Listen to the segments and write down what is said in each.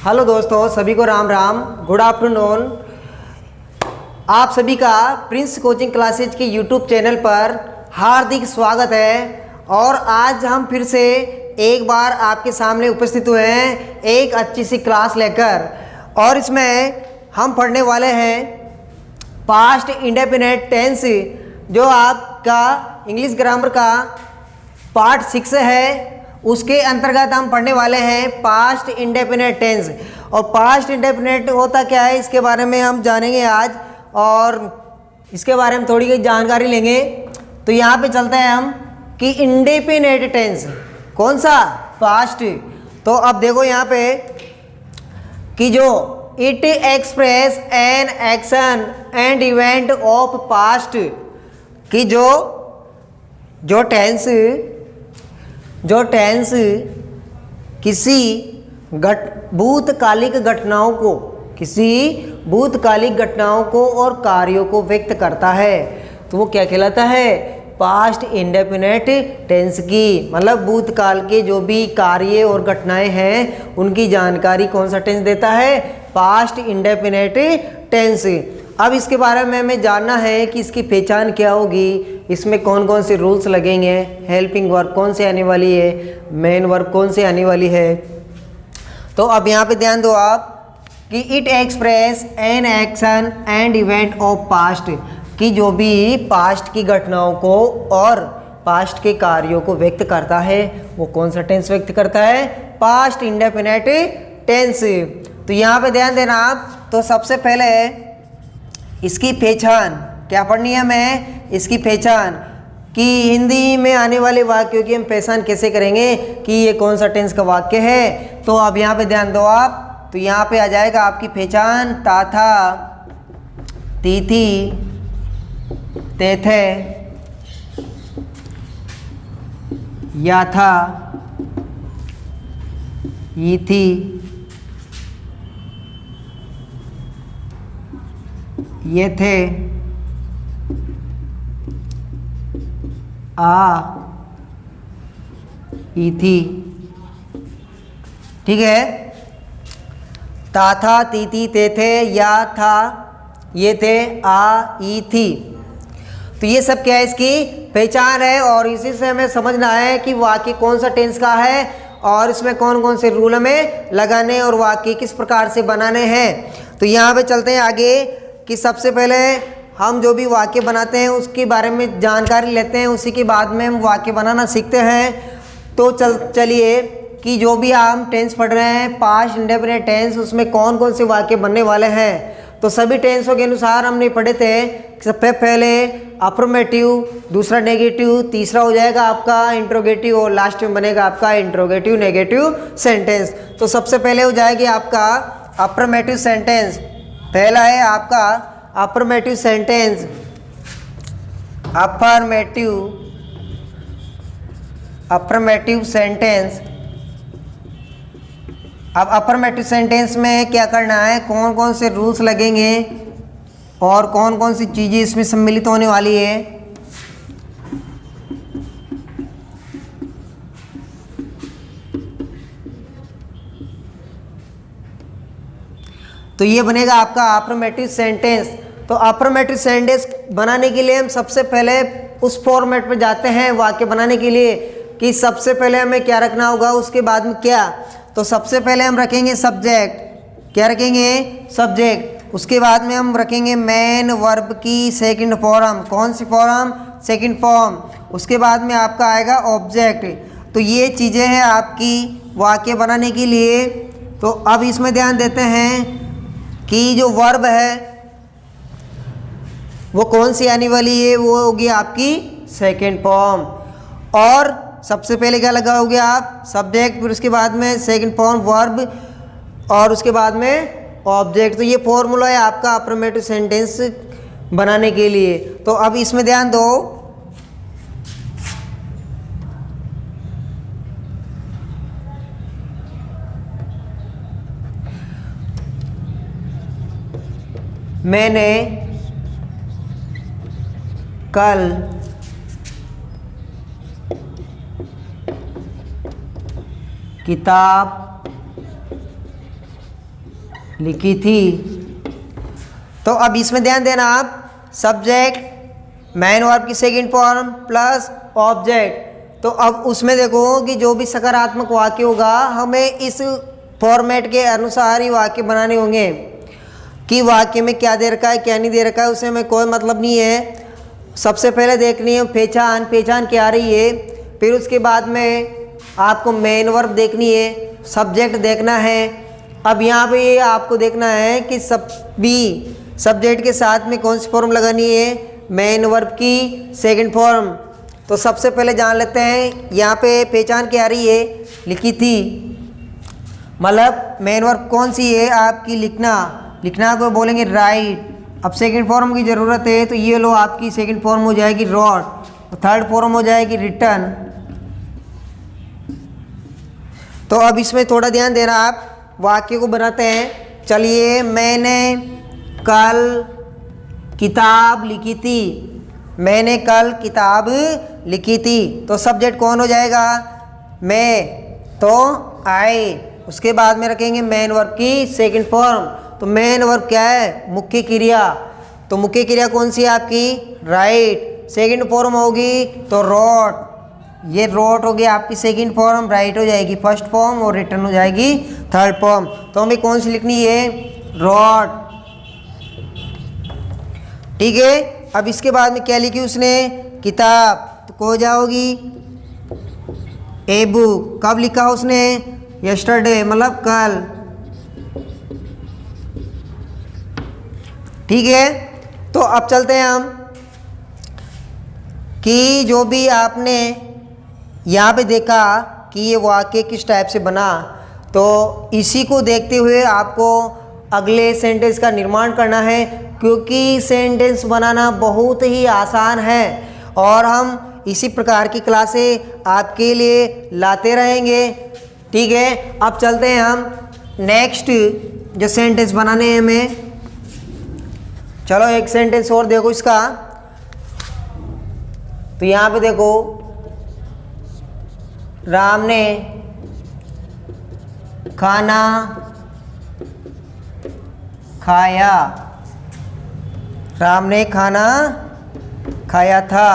Hello दोस्तों, सभी को राम राम, गुड आफ्टरनून। आप सभी का प्रिंस कोचिंग क्लासेज के यूट्यूब चैनल पर हार्दिक स्वागत है। और आज हम फिर से एक बार आपके सामने उपस्थित हुए हैं एक अच्छी सी क्लास लेकर। और इसमें हम पढ़ने वाले हैं पास्ट इंडेफिनिट टेंस, जो आपका इंग्लिश ग्रामर का पार्ट 6 है। उसके अंतर्गत हम पढ़ने वाले हैं पास्ट इंडेफिनिट टेंस। और पास्ट इंडेफिनिट होता क्या है, इसके बारे में हम जानेंगे आज, और इसके बारे में थोड़ी जानकारी लेंगे। तो यहाँ पे चलते हैं हम कि इंडेफिनिट टेंस कौन सा, पास्ट। तो अब देखो यहाँ पे कि जो it express an action and event of past, कि जो टेंस किसी भूतकालिक घटनाओं को और कार्यों को व्यक्त करता है, तो वो क्या कहलाता है, पास्ट इंडेफिनिट टेंस की। मतलब भूतकाल के जो भी कार्य और घटनाएं हैं उनकी जानकारी कौन सा टेंस देता है, पास्ट इंडेफिनिट टेंस। अब इसके बारे में हमें जानना है कि इसकी पहचान क्या होगी, इसमें कौन कौन से रूल्स लगेंगे, हेल्पिंग वर्ब कौन से आने वाली है, मेन वर्ब कौन से आने वाली है। तो अब यहाँ पे ध्यान दो आप कि it express an action and event of past, कि जो भी पास्ट की घटनाओं को और पास्ट के कार्यों को व्यक्त करता है वो कौन सा टेंस व्यक्त करता है, पास्ट इंडेफिनिट टेंस। तो यहाँ पे ध्यान देना आप। तो सबसे पहले इसकी पहचान क्या पढ़नी है हमें, इसकी पहचान कि हिंदी में आने वाले वाक्यों की हम पहचान कैसे करेंगे कि ये कौन सा टेंस का वाक्य है। तो अब यहाँ पे ध्यान दो आप। तो यहाँ पे आ जाएगा आपकी पहचान ताथा, तीथी, तेथे, याथा, यीथी, ये थे, आ, ई थी। ठीक है, ता था, ती ते थे, या था, ये थे, आ, ई थी। तो ये सब क्या है, इसकी पहचान है। और इसी से हमें समझना है कि वाक्य कौन सा टेंस का है और इसमें कौन कौन से रूल हमें लगाने और वाक्य किस प्रकार से बनाने हैं। तो यहाँ पे चलते हैं आगे कि सबसे पहले हम जो भी वाक्य बनाते हैं उसके बारे में जानकारी लेते हैं, उसी के बाद में हम वाक्य बनाना सीखते हैं। तो चलिए कि जो भी हम टेंस पढ़ रहे हैं पास्ट इंडेफिनिट टेंस, उसमें कौन कौन से वाक्य बनने वाले हैं। तो सभी टेंसों के अनुसार हमने पढ़े थे। सबसे पहले अफर्मेटिव, दूसरा नेगेटिव, तीसरा हो जाएगा आपका इंट्रोगेटिव और लास्ट में बनेगा आपका इंट्रोगेटिव नेगेटिव सेंटेंस। तो सबसे पहले हो जाएगी आपका अफर्मेटिव सेंटेंस। पहला है आपका अफर्मेटिव सेंटेंस, अफर्मेटिव सेंटेंस। अब अफर्मेटिव सेंटेंस में क्या करना है, कौन कौन से रूल्स लगेंगे और कौन कौन सी चीज़ें इसमें सम्मिलित होने वाली है। तो ये बनेगा आपका अफर्मेटिव सेंटेंस। तो अफर्मेटिव सेंटेंस बनाने के लिए हम सबसे पहले उस फॉर्मेट पे जाते हैं वाक्य बनाने के लिए कि सबसे पहले हमें क्या रखना होगा, उसके बाद में क्या। तो सबसे पहले हम रखेंगे सब्जेक्ट, क्या रखेंगे, सब्जेक्ट। उसके बाद में हम रखेंगे मेन वर्ब की सेकंड फॉर्म, कौन सी फॉर्म, सेकंड फॉर्म। उसके बाद में आपका आएगा ऑब्जेक्ट। तो ये चीज़ें हैं आपकी वाक्य बनाने के लिए। तो अब इसमें ध्यान देते हैं कि जो वर्ब है वो कौन सी आने वाली है, वो होगी आपकी सेकंड फॉर्म। और सबसे पहले क्या लगाओगे आप, सब्जेक्ट, फिर उसके बाद में सेकंड फॉर्म वर्ब और उसके बाद में ऑब्जेक्ट। तो ये फॉर्मूला है आपका अफर्मेटिव सेंटेंस बनाने के लिए। तो अब इसमें ध्यान दो, मैंने कल किताब लिखी थी। तो अब इसमें ध्यान देना आप, सब्जेक्ट मेन वर्ब की सेकंड फॉर्म प्लस ऑब्जेक्ट। तो अब उसमें देखो कि जो भी सकारात्मक वाक्य होगा हमें इस फॉर्मेट के अनुसार ही वाक्य बनाने होंगे कि वाक्य में क्या दे रखा है क्या नहीं दे रखा है, उससे हमें कोई मतलब नहीं है। सबसे पहले देखनी है पहचान, पहचान क्या आ रही है, फिर उसके बाद में आपको मेन वर्ब देखनी है, सब्जेक्ट देखना है। अब यहाँ पे आपको देखना है कि सभी सब्जेक्ट के साथ में कौन सी फॉर्म लगानी है, मेन वर्ब की सेकंड फॉर्म। तो सबसे पहले जान लेते हैं, यहाँ पे पहचान क्या आ रही है, लिखी थी, मतलब मेन वर्ब कौन सी है आपकी, लिखना। लिखना को बोलेंगे राइट। अब सेकंड फॉर्म की ज़रूरत है तो ये लो आपकी सेकंड फॉर्म हो जाएगी रॉट, थर्ड फॉर्म हो जाएगी रिटर्न। तो अब इसमें थोड़ा ध्यान देना, आप वाक्य को बनाते हैं। चलिए, मैंने कल किताब लिखी थी, मैंने कल किताब लिखी थी। तो सब्जेक्ट कौन हो जाएगा, मैं, तो आई। उसके बाद में रखेंगे मेन वर्ब की सेकंड फॉर्म। तो मेन वर्ब क्या है, मुख्य क्रिया। तो मुख्य क्रिया कौन सी है आपकी, राइट। सेकंड फॉर्म होगी तो रॉट, ये रॉट हो गया आपकी सेकंड फॉर्म, राइट हो जाएगी फर्स्ट फॉर्म और रिटर्न हो जाएगी थर्ड फॉर्म। तो हमें कौन सी लिखनी है, रॉट, ठीक है। अब इसके बाद में क्या लिखी उसने, किताब, तो को जाओगी ए बुक। कब लिखा उसने, यस्टरडे, मतलब कल, ठीक है। तो अब चलते हैं हम कि जो भी आपने यहाँ पे देखा कि ये वाक्य किस टाइप से बना, तो इसी को देखते हुए आपको अगले सेंटेंस का निर्माण करना है, क्योंकि सेंटेंस बनाना बहुत ही आसान है और हम इसी प्रकार की क्लासें आपके लिए लाते रहेंगे, ठीक है। अब चलते हैं हम नेक्स्ट जो सेंटेंस बनाने हैं हमें। चलो एक सेंटेंस और देखो इसका। तो यहाँ पे देखो, राम ने खाना खाया, राम ने खाना खाया था।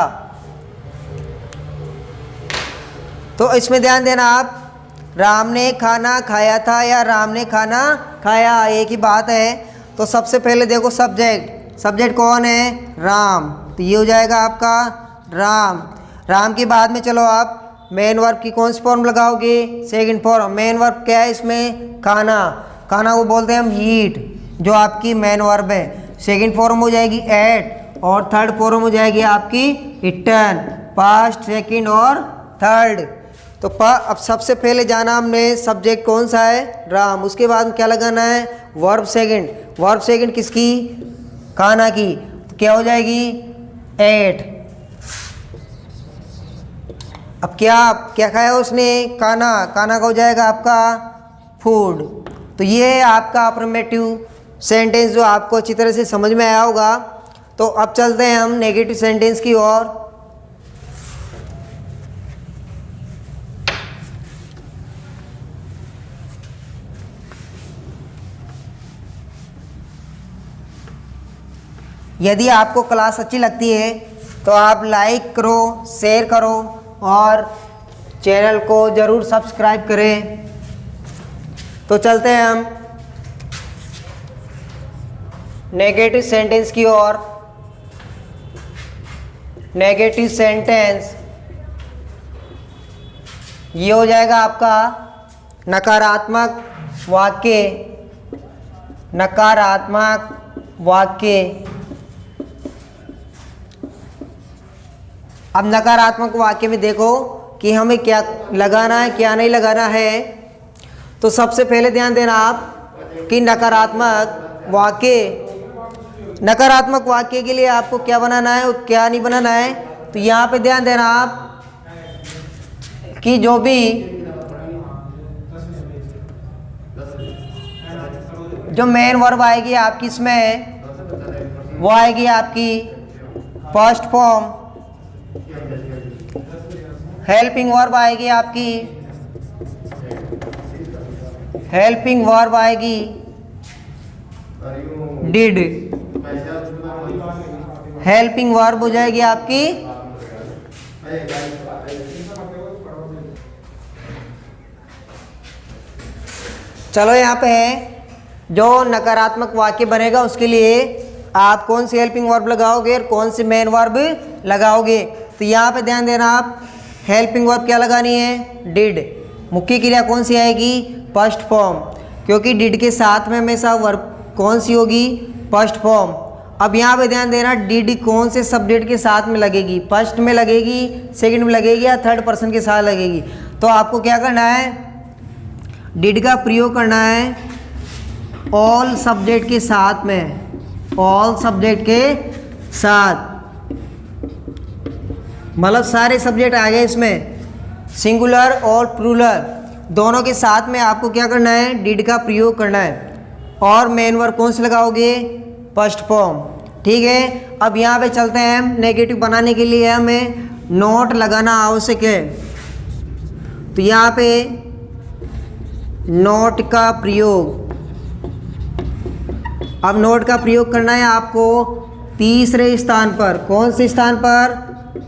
तो इसमें ध्यान देना आप, राम ने खाना खाया था या राम ने खाना खाया, एक ही बात है। तो सबसे पहले देखो सब्जेक्ट, सब्जेक्ट कौन है, राम, तो ये हो जाएगा आपका राम। राम के बाद में चलो आप मेन वर्ब की कौन सी फॉर्म लगाओगे, सेकंड फॉर्म। मेन वर्ब क्या है इसमें, खाना, खाना को बोलते हैं हम हीट, जो आपकी मेन वर्ब है। सेकंड फॉर्म हो जाएगी एट और थर्ड फॉर्म हो जाएगी आपकी इटन, पास्ट, सेकंड और थर्ड। तो अब सबसे पहले जाना हमने सब्जेक्ट कौन सा है, राम। उसके बाद क्या लगाना है, वर्ब सेकंड। वर्ब सेकंड किसकी, खाना की, तो क्या हो जाएगी, एट। अब क्या खाया उसने, खाना, खाना का हो जाएगा आपका फूड। तो ये है आपका अफर्मेटिव सेंटेंस जो आपको अच्छी तरह से समझ में आया होगा। तो अब चलते हैं हम नेगेटिव सेंटेंस की ओर। यदि आपको क्लास अच्छी लगती है तो आप लाइक करो, शेयर करो और चैनल को ज़रूर सब्सक्राइब करें। तो चलते हैं हम नेगेटिव सेंटेंस की ओर। नेगेटिव सेंटेंस ये हो जाएगा आपका नकारात्मक वाक्य, नकारात्मक वाक्य। अब नकारात्मक वाक्य में देखो कि हमें क्या लगाना है क्या नहीं लगाना है। तो सबसे पहले ध्यान देना आप कि नकारात्मक वाक्य के लिए आपको क्या बनाना है और क्या नहीं बनाना है। तो यहाँ पे ध्यान देना आप कि जो मेन वर्ब आएगी आपकी इसमें, वो आएगी आपकी फर्स्ट फॉर्म। हेल्पिंग वर्ब आएगी आपकी, हेल्पिंग वर्ब आएगी डिड। हेल्पिंग वर्ब हो जाएगी आपकी चलो यहाँ पे है जो नकारात्मक वाक्य बनेगा उसके लिए आप कौन सी हेल्पिंग वर्ब लगाओगे और कौन सी मेन वर्ब लगाओगे। तो यहाँ पे ध्यान देना, आप हेल्पिंग वर्ब क्या लगानी है, डिड। मुख्य क्रिया कौन सी आएगी, फर्स्ट फॉर्म, क्योंकि डिड के साथ में हमेशा वर्ब कौन सी होगी, फर्स्ट फॉर्म। अब यहाँ पे ध्यान देना, डिड कौन से सब्जेक्ट के साथ में लगेगी, फर्स्ट में लगेगी, सेकंड में लगेगी या थर्ड पर्सन के साथ लगेगी। तो आपको क्या करना है, डिड का प्रयोग करना है ऑल सब्जेक्ट के साथ में, ऑल सब्जेक्ट के साथ, मतलब सारे सब्जेक्ट आ गए इसमें, सिंगुलर और प्लूरल दोनों के साथ में आपको क्या करना है, डिड का प्रयोग करना है। और मेन वर्ब कौन से लगाओगे, फर्स्ट फॉर्म। ठीक है, अब यहाँ पे चलते हैं, हम नेगेटिव बनाने के लिए हमें नोट लगाना आवश्यक है। तो यहाँ पे नोट का प्रयोग, अब नोट का प्रयोग करना है आपको तीसरे स्थान पर। कौन से स्थान पर,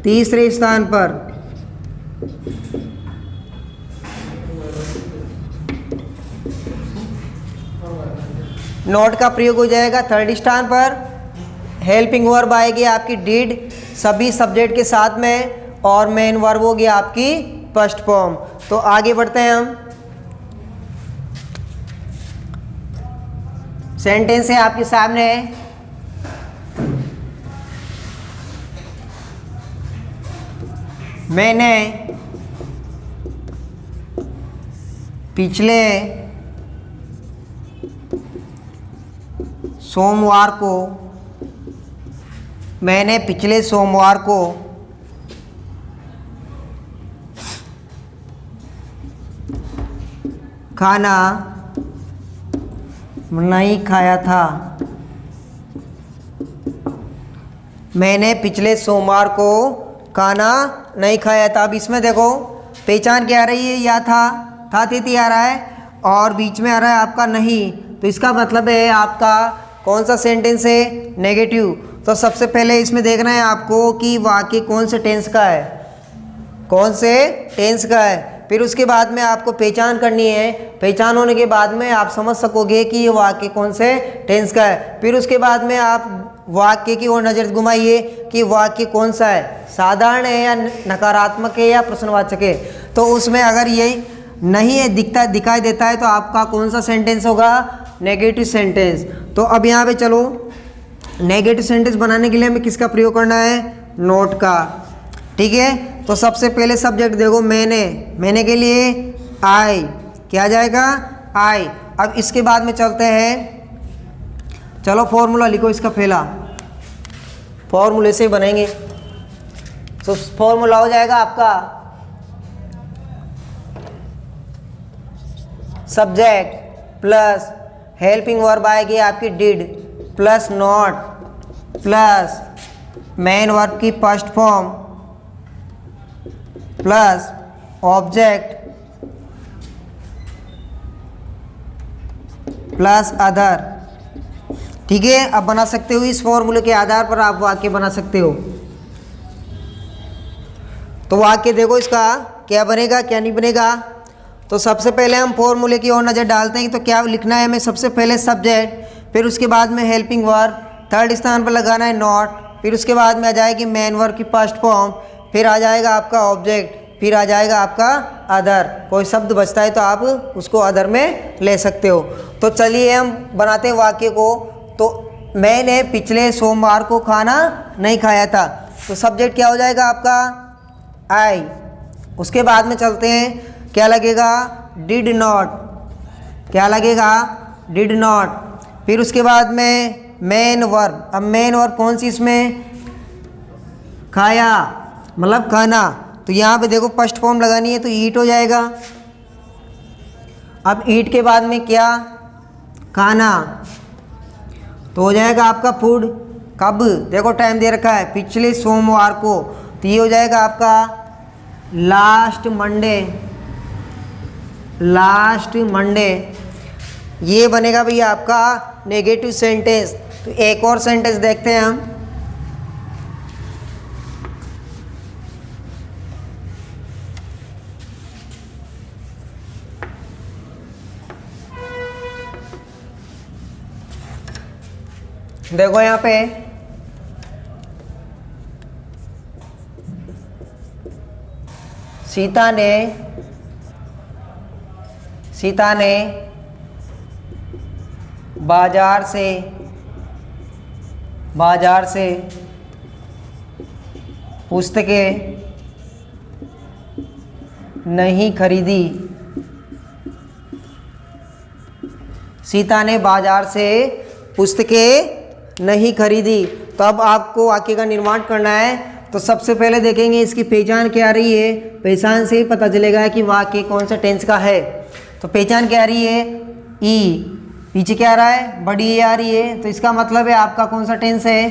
तीसरे स्थान पर। नोट का प्रयोग हो जाएगा थर्ड स्थान पर। हेल्पिंग वर्ब आएगी आपकी डिड सभी सब्जेक्ट के साथ में, और मेन वर्ब होगी आपकी फर्स्ट फॉर्म। तो आगे बढ़ते हैं हम, सेंटेंस है आपके सामने, मैंने पिछले सोमवार को, मैंने पिछले सोमवार को खाना नहीं खाया था। मैंने पिछले सोमवार को खाना नहीं खाया था। अब इसमें देखो पहचान क्या आ रही है, या था थी आ रहा है, और बीच में आ रहा है आपका नहीं। तो इसका मतलब है आपका कौन सा सेंटेंस है, नेगेटिव। तो सबसे पहले इसमें देखना है आपको कि वाक्य कौन से टेंस का है, कौन से टेंस का है। फिर उसके बाद में आपको पहचान करनी है, पहचान होने के बाद में आप समझ सकोगे कि ये वाक्य कौन से टेंस का है। फिर उसके बाद में आप वाक्य की ओर नज़र घुमाइए कि वाक्य कौन सा है, साधारण है या नकारात्मक है या प्रश्नवाचक है। तो उसमें अगर ये नहीं है, दिखाई देता है, तो आपका कौन सा सेंटेंस होगा, नेगेटिव सेंटेंस। तो अब यहाँ पे चलो, नेगेटिव सेंटेंस बनाने के लिए हमें किसका प्रयोग करना है, नोट का। ठीक है, तो सबसे पहले सब्जेक्ट देखो, मैंने के लिए आई, क्या जाएगा, आई। अब इसके बाद में चलते हैं, चलो फॉर्मूला लिखो इसका पहला, फॉर्मूले से बनेंगे। तो फॉर्मूला हो जाएगा आपका सब्जेक्ट प्लस हेल्पिंग वर्ब आएगी आपकी did plus not plus main verb की first form plus object plus other. ठीक है, अब बना सकते हो, इस फॉर्मूले के आधार पर आप वाक्य बना सकते हो। तो वाक्य देखो इसका क्या बनेगा, क्या नहीं बनेगा। तो सबसे पहले हम फॉर्मूले की ओर नज़र डालते हैं। तो क्या लिखना है हमें, सबसे पहले सब्जेक्ट, फिर उसके बाद में हेल्पिंग वर्ब, थर्ड स्थान पर लगाना है नॉट, फिर उसके बाद में आ जाएगी मेन वर्ब की फर्स्ट फॉर्म, फिर आ जाएगा आपका ऑब्जेक्ट, फिर आ जाएगा आपका अदर। कोई शब्द बचता है तो आप उसको अदर में ले सकते हो। तो चलिए हम बनाते हैं वाक्य को। तो मैंने पिछले सोमवार को खाना नहीं खाया था, तो सब्जेक्ट क्या हो जाएगा आपका, आई। उसके बाद में चलते हैं, क्या लगेगा, डिड नॉट, क्या लगेगा, डिड नॉट। फिर उसके बाद में मेन वर्ब, अब मेन वर्ब कौन सी इसमें, खाया, मतलब खाना। तो यहाँ पे देखो फर्स्ट फॉर्म लगानी है, तो ईट हो जाएगा। अब ईट के बाद में क्या, खाना, तो हो जाएगा आपका फूड। कब, देखो टाइम दे रखा है, पिछले सोमवार को, तो ये हो जाएगा आपका लास्ट मंडे, लास्ट मंडे। ये बनेगा भैया आपका नेगेटिव सेंटेंस। तो एक और सेंटेंस देखते हैं हम। देखो यहाँ पे सीता ने बाजार से पुस्तकें नहीं खरीदी। सीता ने बाजार से पुस्तकें नहीं खरीदी। तो अब आपको वाक्य का निर्माण करना है। तो सबसे पहले देखेंगे इसकी पहचान क्या आ रही है। पहचान से ही पता चलेगा कि वाक्य कौन सा टेंस का है। तो पहचान क्या आ रही है, ई, पीछे क्या आ रहा है, बड़ी ए आ रही है। तो इसका मतलब है आपका कौन सा टेंस है,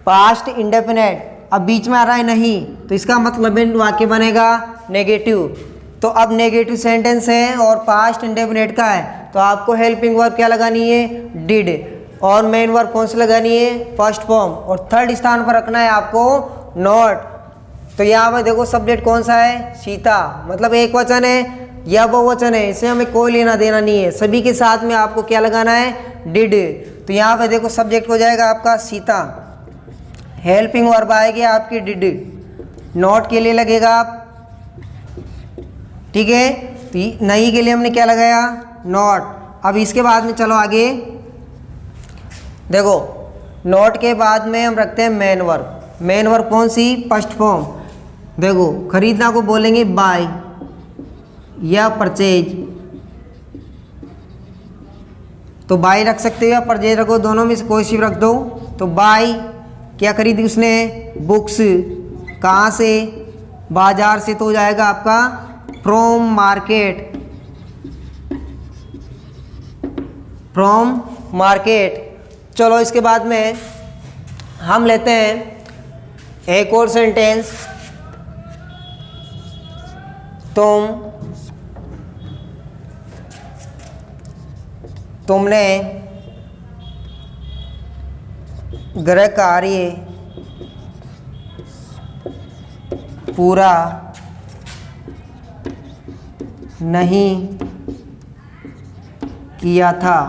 पास्ट इंडेफिनेट। अब बीच में आ रहा है नहीं, तो इसका मतलब है वाक्य बनेगा नेगेटिव। तो अब नेगेटिव सेंटेंस है और पास्ट इंडेफिनेट का है, तो आपको हेल्पिंग वर्ब क्या लगानी है, डिड, और मेन वर्ब कौन सी लगानी है, फर्स्ट फॉर्म, और थर्ड स्थान पर रखना है आपको नॉट। तो यहाँ पर देखो सब्जेक्ट कौन सा है, सीता, मतलब एक वचन है या बहुवचन है, इससे हमें कोई लेना देना नहीं है। सभी के साथ में आपको क्या लगाना है, डिड। तो यहाँ पे देखो सब्जेक्ट हो जाएगा आपका सीता, हेल्पिंग वर्ब आएगी आपकी डिड, नॉट के लिए लगेगा आप, ठीक है। तो नहीं के लिए हमने क्या लगाया, नॉट। अब इसके बाद में चलो आगे देखो, नॉट के बाद में हम रखते हैं मेन वर्ब। मेन वर्ब कौन सी, फर्स्ट फॉर्म। देखो खरीदना को बोलेंगे बाय या परचेज, तो बाय रख सकते हो या परचेज रखो, दोनों में से कोई सी रख दो। तो बाय क्या खरीदी उसने, बुक्स, कहाँ से, बाजार से, तो हो जाएगा आपका फ्रॉम मार्केट, फ्रॉम मार्केट। चलो इसके बाद में हम लेते हैं एक और सेंटेंस, तुमने गृह कार्य पूरा नहीं किया था।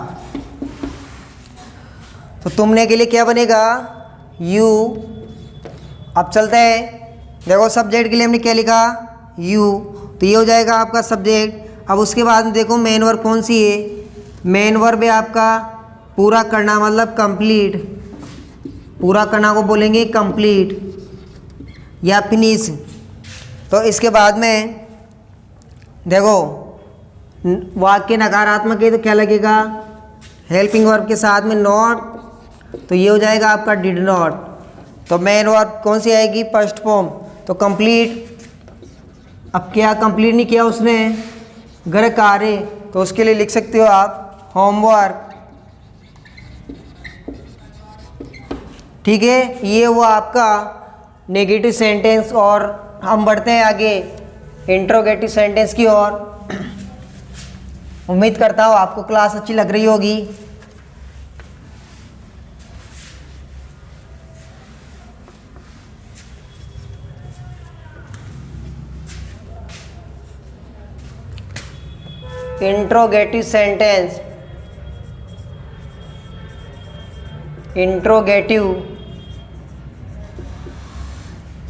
तो तुमने के लिए क्या बनेगा, यू। अब चलते हैं, देखो सब्जेक्ट के लिए हमने क्या लिखा, यू, तो ये हो जाएगा आपका सब्जेक्ट। अब उसके बाद में देखो मेन वर्ब कौन सी है, मेन वर्ब है आपका पूरा करना, मतलब कंप्लीट, पूरा करना को बोलेंगे कंप्लीट या फिनिश। तो इसके बाद में देखो वाक्य नकारात्मक है तो क्या लगेगा, हेल्पिंग वर्ब के साथ में नॉट, तो ये हो जाएगा आपका डिड नॉट। तो मेन वर्ब कौन सी आएगी, फर्स्ट फॉर्म, तो कंप्लीट। अब क्या कंप्लीट नहीं किया उसने, गृह कार्य, तो उसके लिए लिख सकते हो आप होमवर्क, ठीक है। ये हुआ आपका नेगेटिव सेंटेंस। और हम बढ़ते हैं आगे इंट्रोगेटिव सेंटेंस की ओर। उम्मीद करता हूँ आपको क्लास अच्छी लग रही होगी। इंट्रोगेटिव सेंटेंस, इंट्रोगेटिव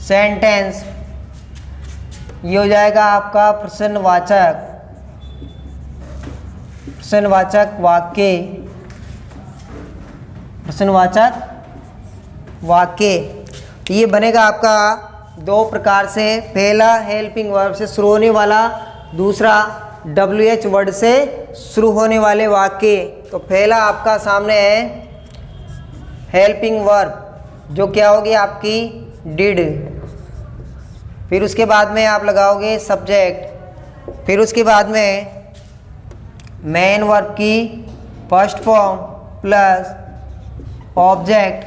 सेंटेंस ये हो जाएगा आपका प्रश्नवाचक, प्रश्नवाचक वाक्य, प्रश्नवाचक वाक्य। तो ये बनेगा आपका दो प्रकार से, पहला हेल्पिंग वर्ब से शुरू होने वाला, दूसरा WH वर्ड से शुरू होने वाले वाक्य। तो पहला आपका सामने है हेल्पिंग वर्ब, जो क्या होगी आपकी डिड, फिर उसके बाद में आप लगाओगे सब्जेक्ट, फिर उसके बाद में मेन वर्ब की फर्स्ट फॉर्म प्लस ऑब्जेक्ट,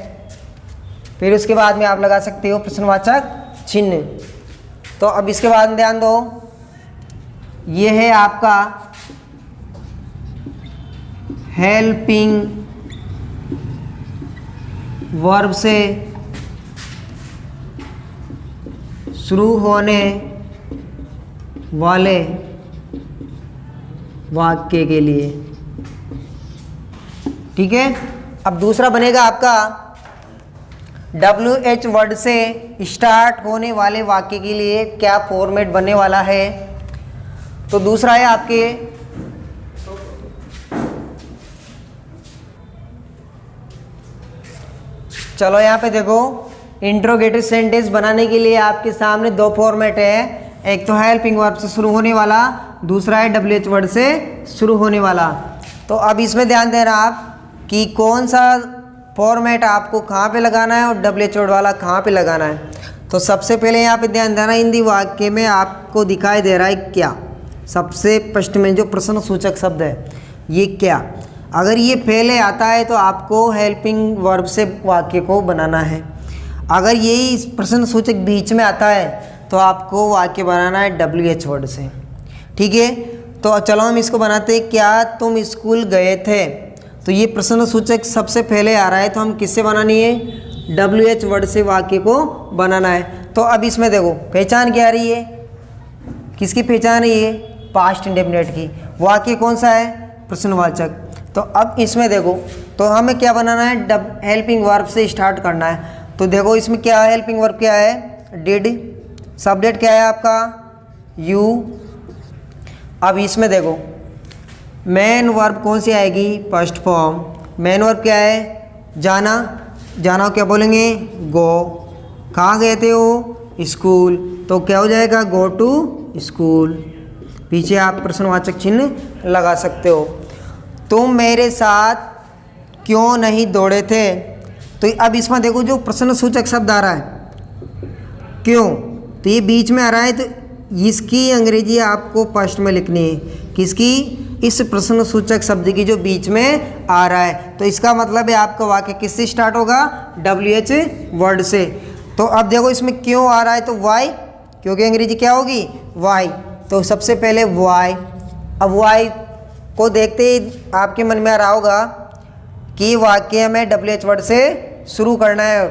फिर उसके बाद में आप लगा सकते हो प्रश्नवाचक चिन्ह। तो अब इसके बाद में ध्यान दो, ये है आपका हेल्पिंग वर्ब से शुरू होने वाले वाक्य के लिए। ठीक है, अब दूसरा बनेगा आपका WH वर्ड से स्टार्ट होने वाले वाक्य के लिए क्या फॉर्मेट बनने वाला है। तो दूसरा है आपके चलो यहाँ पे देखो, इंट्रोगेटिव सेंटेंस बनाने के लिए आपके सामने दो फॉर्मेट है, एक तो हेल्पिंग वर्ब से शुरू होने वाला, दूसरा है WH वर्ड से शुरू होने वाला। तो अब इसमें ध्यान देना आप कि कौन सा फॉर्मेट आपको कहाँ पे लगाना है और WH वर्ड वाला कहाँ पे लगाना है। तो सबसे पहले यहाँ पे ध्यान देना, हिंदी वाक्य में आपको दिखाई दे रहा है क्या, सबसे फर्स्ट में जो प्रश्न सूचक शब्द है ये क्या, अगर ये पहले आता है तो आपको हेल्पिंग वर्ब से वाक्य को बनाना है। अगर यही प्रश्न सूचक बीच में आता है तो आपको वाक्य बनाना है WH वर्ड से। ठीक है, तो चलो हम इसको बनाते हैं। क्या तुम स्कूल गए थे, तो ये प्रश्न सूचक सबसे पहले आ रहा है तो हम किससे बनानी है, WH वर्ड से वाक्य को बनाना है। तो अब इसमें देखो पहचान क्या आ रही है, किसकी पहचान है, ये पास्ट इंडेफिनिट की। वाक्य कौन सा है, प्रश्नवाचक। तो अब इसमें देखो तो हमें क्या बनाना है, हेल्पिंग वर्ब से स्टार्ट करना है। तो देखो इसमें क्या है, हेल्पिंग वर्ब क्या है, डिड, सब्जेक्ट क्या है आपका, यू। अब इसमें देखो मेन वर्ब कौन सी आएगी, फर्स्ट फॉर्म। मेन वर्ब क्या है, जाना, जाना क्या बोलेंगे, गो। कहाँ गए थे वो, स्कूल, तो क्या हो जाएगा, गो टू स्कूल। पीछे आप प्रश्नवाचक चिन्ह लगा सकते हो। तुम मेरे साथ क्यों नहीं दौड़े थे, तो अब इसमें देखो जो प्रश्न सूचक शब्द आ रहा है क्यों, तो ये बीच में आ रहा है, तो इसकी अंग्रेजी आपको फर्स्ट में लिखनी है, किसकी, इस प्रश्न सूचक शब्द की जो बीच में आ रहा है। तो इसका मतलब है आपका वाक्य किससे स्टार्ट होगा, WH वर्ड से। तो अब देखो इसमें क्यों आ रहा है, तो वाई, क्योंकि अंग्रेजी क्या होगी, वाई। तो सबसे पहले वाई। अब वाई को देखते ही आपके मन में आ रहा होगा कि वाक्य में WH वर्ड से शुरू करना है।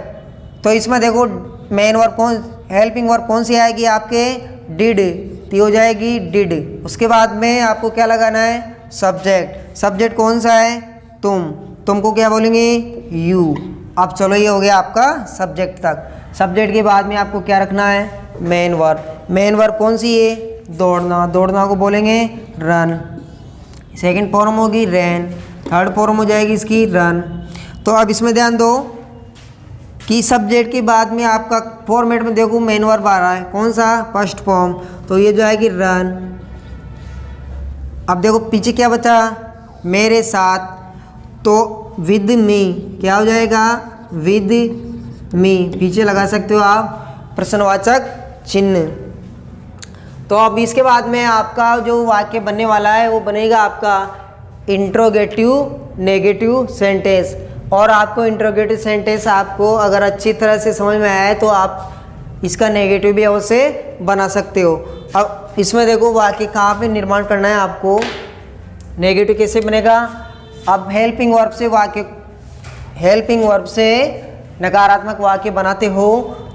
तो इसमें देखो मेन वर्ब कौन, हेल्पिंग वर्ब कौन सी आएगी आपके, डिड, तो हो जाएगी डिड। उसके बाद में आपको क्या लगाना है, सब्जेक्ट। सब्जेक्ट कौन सा है, तुम, तुमको क्या बोलेंगे, यू। अब चलो ये हो गया आपका सब्जेक्ट तक। सब्जेक्ट के बाद में आपको क्या रखना है, मेन वर्ब। मेन वर्ब कौन सी है, दौड़ना, दौड़ना को बोलेंगे रन। सेकंड फॉर्म होगी रैन, थर्ड फॉर्म हो जाएगी इसकी रन। तो अब इसमें ध्यान दो कि सब्जेक्ट के बाद में आपका फॉर्मेट में देखो मेन वर्ब आ रहा है, कौन सा, फर्स्ट फॉर्म, तो ये जाएगी रन। अब देखो पीछे क्या बचा, मेरे साथ, तो विद मी क्या हो जाएगा, विद मी। पीछे लगा सकते हो आप प्रश्नवाचक चिन्ह। तो अब इसके बाद में आपका जो वाक्य बनने वाला है वो बनेगा आपका इंट्रोगेटिव नेगेटिव सेंटेंस। और आपको इंट्रोगेटिव सेंटेंस आपको अगर अच्छी तरह से समझ में आया है तो आप इसका नेगेटिव भी अवश्य बना सकते हो। अब इसमें देखो वाक्य कहाँ पे निर्माण करना है आपको, नेगेटिव कैसे बनेगा। अब हेल्पिंग वर्ब से वाक्य, हेल्पिंग वर्ब से नकारात्मक वाक्य बनाते हो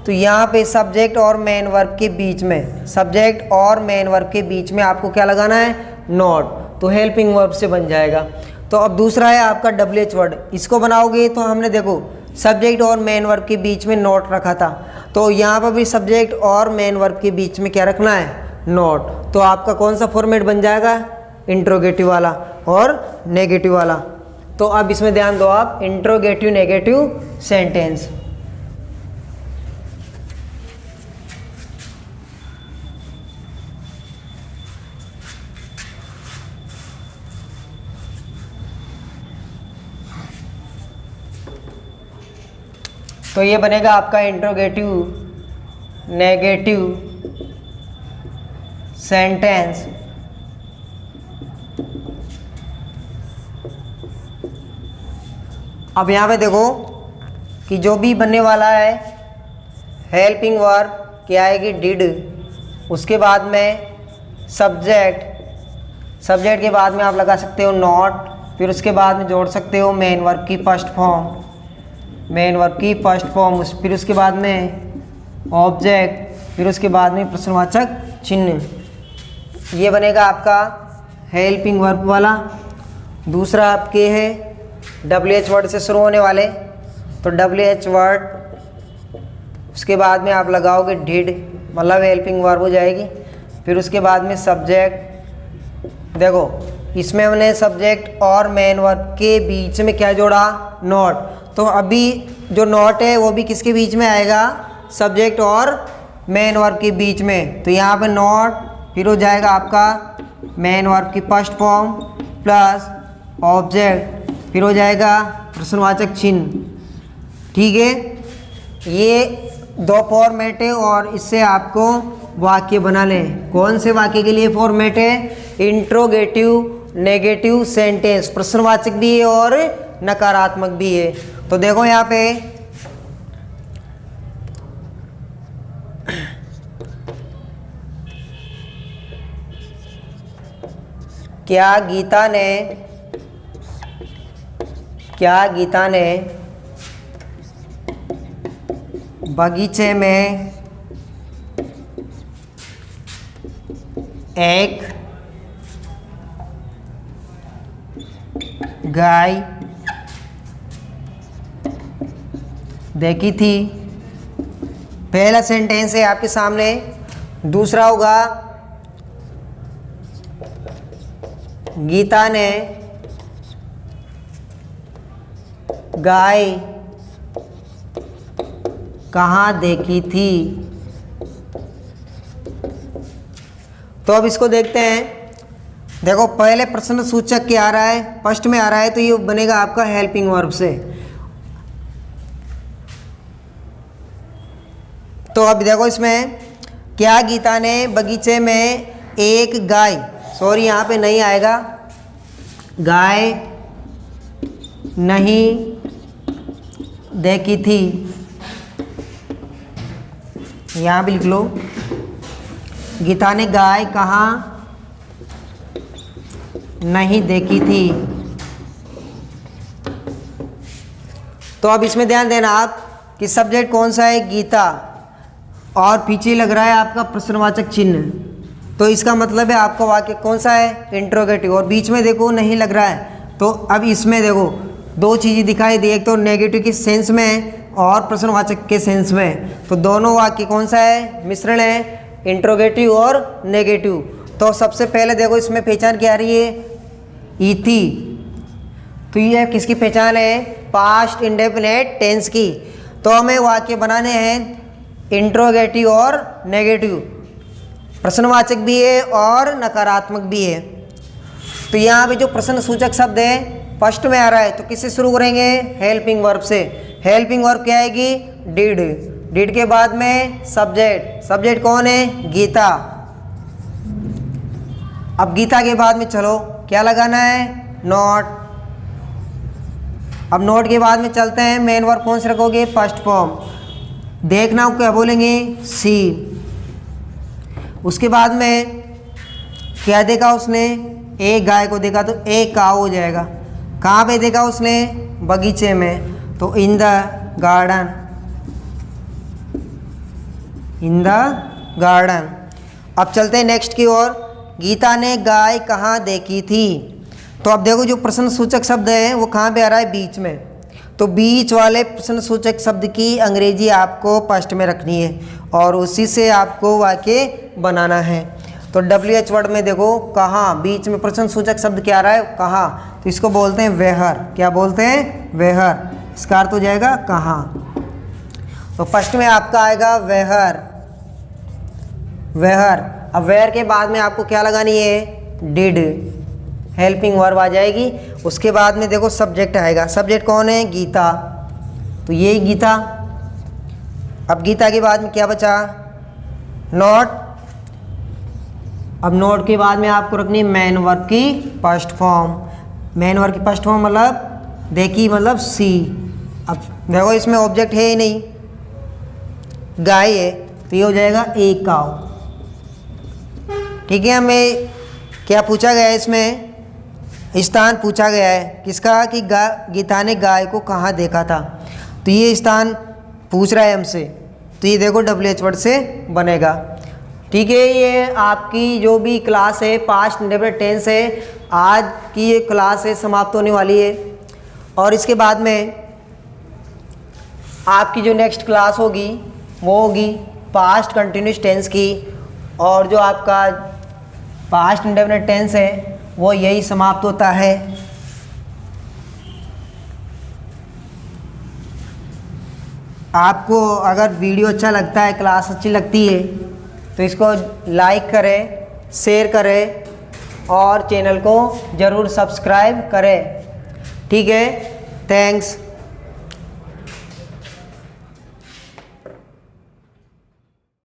तो यहाँ पे सब्जेक्ट और मेन वर्ब के बीच में, सब्जेक्ट और मेन वर्ब के बीच में आपको क्या लगाना है, नॉट, तो हेल्पिंग वर्ब से बन जाएगा। तो अब दूसरा है आपका WH वर्ड, इसको बनाओगे तो हमने देखो सब्जेक्ट और मेन वर्ब के बीच में नॉट रखा था, तो यहाँ पर भी सब्जेक्ट और मेन वर्ब के बीच में क्या रखना है, नॉट। तो आपका कौन सा फॉर्मेट बन जाएगा, इंट्रोगेटिव वाला और नेगेटिव वाला। तो अब इसमें ध्यान दो आप, इंट्रोगेटिव नेगेटिव सेंटेंस। तो ये बनेगा आपका इंट्रोगेटिव नेगेटिव सेंटेंस। अब यहाँ पे देखो कि जो भी बनने वाला है हेल्पिंग वर्ब क्या आएगी, डिड, उसके बाद में सब्जेक्ट, सब्जेक्ट के बाद में आप लगा सकते हो नॉट, फिर उसके बाद में जोड़ सकते हो मेन वर्ब की फर्स्ट फॉर्म, मेन वर्ब की फर्स्ट फॉर्म, फिर उसके बाद में ऑब्जेक्ट, फिर उसके बाद में प्रश्नवाचक चिन्ह। ये बनेगा आपका हेल्पिंग वर्ब वाला। दूसरा आपके है WH वर्ड से शुरू होने वाले, तो WH वर्ड, उसके बाद में आप लगाओगे डिड, मतलब हेल्पिंग वर्ब हो जाएगी। फिर उसके बाद में सब्जेक्ट, देखो इसमें हमने सब्जेक्ट और मेन वर्ब के बीच में क्या जोड़ा, नॉट। तो अभी जो नॉट है वो भी किसके बीच में आएगा, सब्जेक्ट और मेन वर्ब के बीच में। तो यहाँ पे नॉट, फिर हो जाएगा आपका मेन वर्ब की फर्स्ट फॉर्म प्लस ऑब्जेक्ट, फिर हो जाएगा प्रश्नवाचक चिन्ह। ठीक है, ये दो फॉर्मेट है और इससे आपको वाक्य बना लें। कौन से वाक्य के लिए फॉर्मेट है, इंट्रोगेटिव नेगेटिव सेंटेंस, प्रश्नवाचक भी है और नकारात्मक भी है। तो देखो यहाँ पे क्या गीता ने बगीचे में एक गाय देखी थी। पहला सेंटेंस है आपके सामने। दूसरा होगा गीता ने गाय कहाँ देखी थी। तो अब इसको देखते हैं। देखो पहले प्रश्न सूचक क्या आ रहा है, फर्स्ट में आ रहा है, तो ये बनेगा आपका हेल्पिंग वर्ब से। तो अब देखो इसमें क्या गीता ने बगीचे में एक गाय, सॉरी यहाँ पे नहीं आएगा, गाय नहीं देखी थी, यहाँ भी लिख लो। गीता ने गाय कहाँ नहीं देखी थी। तो अब इसमें ध्यान देना आप कि सब्जेक्ट कौन सा है, गीता, और पीछे लग रहा है आपका प्रश्नवाचक चिन्ह। तो इसका मतलब है आपका वाक्य कौन सा है, इंट्रोगेटिव, और बीच में देखो नहीं लग रहा है। तो अब इसमें देखो दो चीज़ें दिखाई दी, एक तो नेगेटिव के सेंस में और प्रश्नवाचक के सेंस में। तो दोनों वाक्य कौन सा है, मिश्रण है, इंट्रोगेटिव और नेगेटिव। तो सबसे पहले देखो इसमें पहचान क्या आ रही है, इति। तो ये किसकी पहचान है, पास्ट इंडेफिनिट टेंस की। तो हमें वाक्य बनाने हैं इंट्रोगेटिव और नेगेटिव, प्रश्नवाचक भी है और नकारात्मक भी है। तो यहाँ पे जो प्रश्न सूचक शब्द है फर्स्ट में आ रहा है, तो किससे शुरू करेंगे, हेल्पिंग वर्ब से। हेल्पिंग वर्ब क्या आएगी, डिड। डिड के बाद में सब्जेक्ट, सब्जेक्ट कौन है, गीता। अब गीता के बाद में चलो क्या लगाना है, नॉट। अब नॉट के बाद में चलते हैं, मेन वर्ब कौन से रखोगे, फर्स्ट फॉर्म। देखना क्या बोलेंगे, सी। उसके बाद में क्या देखा उसने, एक गाय को देखा, तो एक काऊ हो जाएगा। कहाँ पे देखा उसने, बगीचे में, तो in the garden, in the garden. अब चलते हैं नेक्स्ट की ओर। गीता ने गाय कहाँ देखी थी। तो अब देखो जो प्रश्न सूचक शब्द है वो कहाँ पे आ रहा है, बीच में। तो बीच वाले प्रश्न सूचक शब्द की अंग्रेजी आपको फर्स्ट में रखनी है और उसी से आपको वाक्य बनाना है। तो WH वर्ड में देखो कहाँ, बीच में प्रश्न सूचक शब्द क्या आ रहा है, कहाँ। तो इसको बोलते हैं वेहर। क्या बोलते हैं, वेहर। इसका अर्थ हो जाएगा कहाँ। तो फर्स्ट में आपका आएगा वेहर, वेहर। अब वेयर के बाद में आपको क्या लगानी है, डिड, हेल्पिंग वर्ब आ जाएगी। उसके बाद में देखो सब्जेक्ट आएगा। सब्जेक्ट कौन है, गीता। तो ये गीता। अब गीता के बाद में क्या बचा, नॉट। अब नोट के बाद में आपको रखनी है मेन वर्ब की फर्स्ट फॉर्म। मेन वर्ब की फर्स्ट फॉर्म मतलब देखी, मतलब सी। अब देखो इसमें ऑब्जेक्ट है ही नहीं, गाय है, तो ये हो जाएगा एक काऊ। ठीक है, हमें क्या पूछा गया है इसमें, स्थान पूछा गया है किसका कि गीता ने गाय को कहाँ देखा था। तो ये स्थान पूछ रहा है हमसे, तो ये देखो WH वर्ड से बनेगा। ठीक है, ये आपकी जो भी क्लास है पास्ट इंडेफिनिट टेंस है, आज की ये क्लास है समाप्त होने वाली है। और इसके बाद में आपकी जो नेक्स्ट क्लास होगी वो होगी पास्ट कंटिन्यूस टेंस की, और जो आपका पास्ट इंडेफिनिट टेंस है वो यही समाप्त होता है। आपको अगर वीडियो अच्छा लगता है, क्लास अच्छी लगती है, तो इसको लाइक करें, शेयर करें और चैनल को ज़रूर सब्सक्राइब करें। ठीक है, थैंक्स।